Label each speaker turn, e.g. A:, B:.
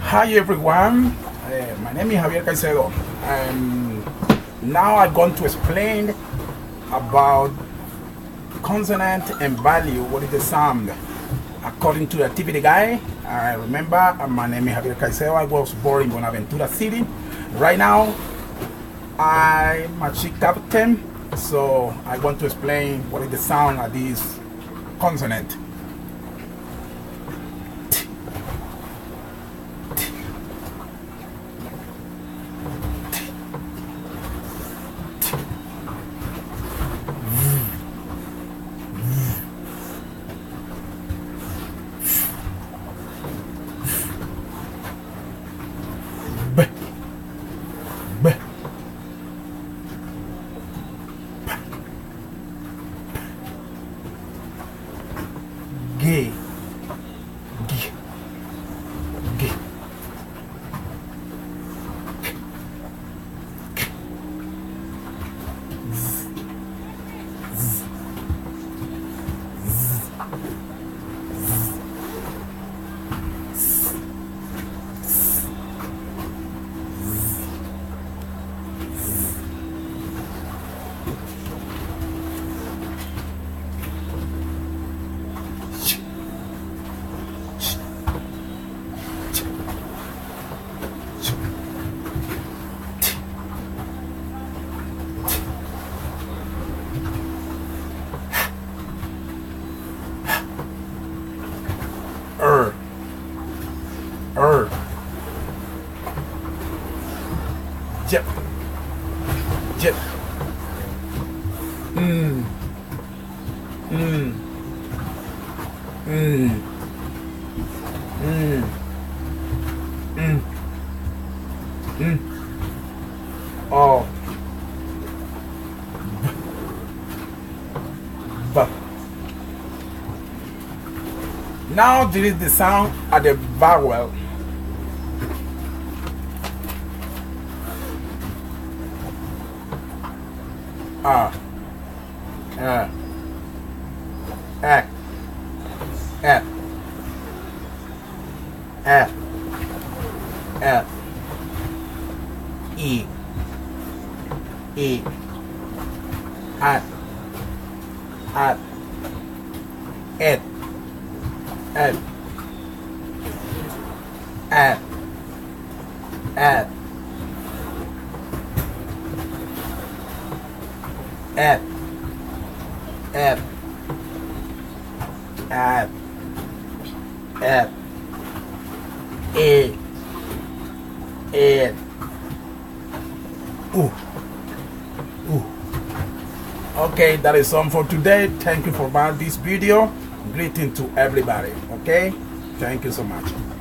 A: Hi everyone, my name is Javier Caicedo, and now I'm going to explain about consonant and value. What is the sound according to the activity guide? Remember, my name is Javier Caicedo. I was born in Buenaventura City. Right now I'm a ship captain, so I want to explain what is the sound of this consonant. B, b, g, g, g, er, jip, jip, mm, mm, mm, mm, mm, mm, oh, b. Now this is the sound of the vowel. A, e, e, e, at, et, at, Okay, that is all for today. Thank you for watching this video. Greeting to everybody. Okay, thank you so much.